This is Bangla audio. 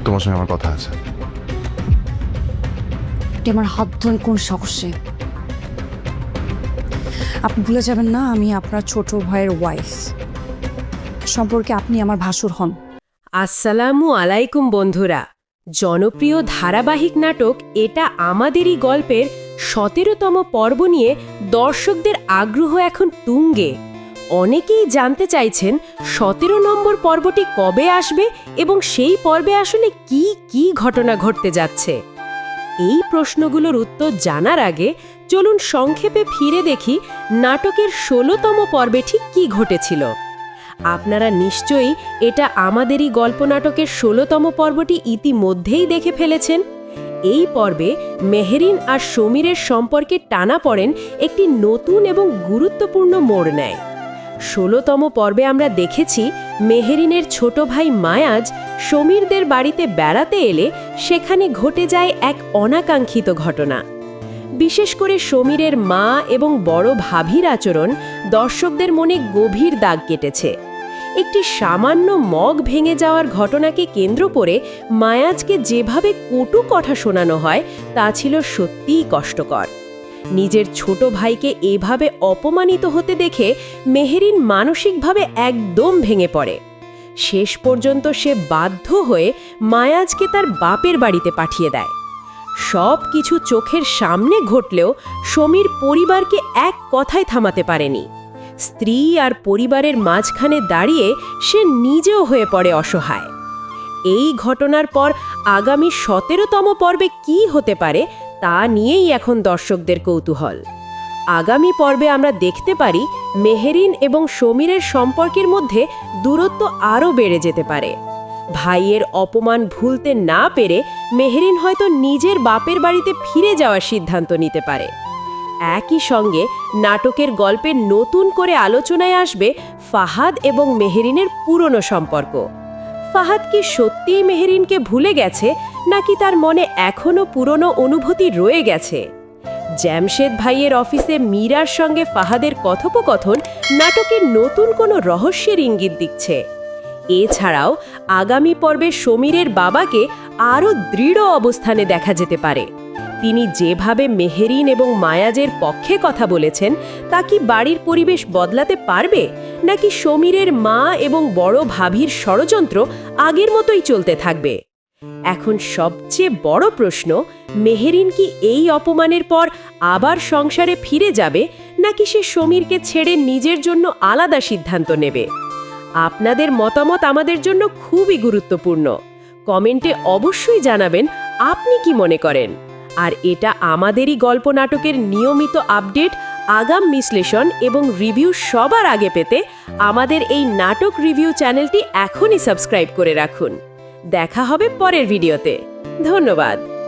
তোমার সঙ্গে আমার কথা আছে। আপনি আমার হাত ধরেন কোন সাহসে? আপনি ভুলে যাবেন না আমি আপনার ছোট ভাইয়ের ওয়াইফ, সম্পর্কে আপনি আমার ভাসুর হন। আসসালামু আলাইকুম বন্ধুরা। জনপ্রিয় ধারাবাহিক নাটক এটা আমাদেরই গল্পের ১৭তম পর্ব নিয়ে দর্শকদের আগ্রহ এখন তুঙ্গে। অনেকেই জানতে চাইছেন ১৭ নম্বর পর্বটি কবে আসবে এবং সেই পর্বে আসলে কি কি ঘটনা ঘটতে যাচ্ছে। এই প্রশ্নগুলোর উত্তর জানার আগে চলুন সংক্ষেপে ফিরে দেখি নাটকের ১৬তম পর্বে ঠিক কী ঘটেছিল। আপনারা নিশ্চয়ই এটা আমাদেরই গল্প নাটকের ১৬তম পর্বটি ইতিমধ্যেই দেখে ফেলেছেন। এই পর্বে মেহেরিন আর সমীরের সম্পর্কে টানাপড়েন একটি নতুন এবং গুরুত্বপূর্ণ মোড় নেয়। ১৬তম পর্বে আমরা দেখেছি মেহেরিনের ছোট ভাই মায়াজ সমীরদের বাড়িতে বেড়াতে এলে সেখানে ঘটে যায় এক অনাকাঙ্ক্ষিত ঘটনা। বিশেষ করে সমীরের মা এবং বড় ভাবির আচরণ দর্শকদের মনে গভীর দাগ কেটেছে। একটি সামান্য মগ ভেঙে যাওয়ার ঘটনাকে কেন্দ্র করে মায়াজকে যেভাবে কটু কথা শোনানো হয় তা ছিল সত্যিই কষ্টকর। নিজের ছোট ভাইকে এভাবে অপমানিত হতে দেখে মেহেরিন মানসিকভাবে একদম ভেঙে পড়ে। শেষ পর্যন্ত সে বাধ্য হয়ে মায়াজকে তার বাপের বাড়িতে পাঠিয়ে দেয়। সব কিছু চোখের সামনে ঘটলেও সমীর পরিবারকে এক কথায় থামাতে পারেনি। স্ত্রী আর পরিবারের মাঝখানে দাঁড়িয়ে সে নিজেও হয়ে পড়ে অসহায়। এই ঘটনার পর আগামী ১৭তম পর্বে কি হতে পারে তা নিয়েই এখন দর্শকদের কৌতূহল। আগামী পর্বে আমরা দেখতে পারি মেহেরিন এবং সমীরের সম্পর্কের মধ্যে দূরত্ব আরও বেড়ে যেতে পারে। ভাইয়ের অপমান ভুলতে না পেরে মেহেরিন হয়তো নিজের বাপের বাড়িতে ফিরে যাওয়ার সিদ্ধান্ত নিতে পারে। একই সঙ্গে নাটকের গল্পে নতুন করে আলোচনায় আসবে ফাহাদ এবং মেহেরিনের পুরনো সম্পর্ক। ফাহাদ কি সত্যিই মেহেরিনকে ভুলে গেছে নাকি তার মনে এখনও পুরনো অনুভূতি রয়ে গেছে? জামশেদ ভাইয়ের অফিসে মীরার সঙ্গে ফাহাদের কথোপকথন নাটকের নতুন কোনো রহস্যের ইঙ্গিত দিচ্ছে। এছাড়াও আগামী পর্বে সমীরের বাবাকে আরও দৃঢ় অবস্থানে দেখা যেতে পারে। তিনি যেভাবে মেহেরিন এবং মায়াজের পক্ষে কথা বলেছেন তা কি বাড়ির পরিবেশ বদলাতে পারবে, নাকি সমীরের মা এবং বড় ভাবির ষড়যন্ত্র আগের মতোই চলতে থাকবে? এখন সবচেয়ে বড় প্রশ্ন, মেহেরিন কি এই অপমানের পর আবার সংসারে ফিরে যাবে নাকি সে সমীরকে ছেড়ে নিজের জন্য আলাদা সিদ্ধান্ত নেবে? আপনাদের মতামত আমাদের জন্য খুবই গুরুত্বপূর্ণ। কমেন্টে অবশ্যই জানাবেন আপনি কি মনে করেন। আর এটা আমাদেরই গল্প নাটকের নিয়মিত আপডেট, আগাম বিশ্লেষণ এবং রিভিউ সবার আগে পেতে আমাদের এই নাটক রিভিউ চ্যানেলটি এখনই সাবস্ক্রাইব করে রাখুন। দেখা হবে পরের ভিডিওতে। ধন্যবাদ।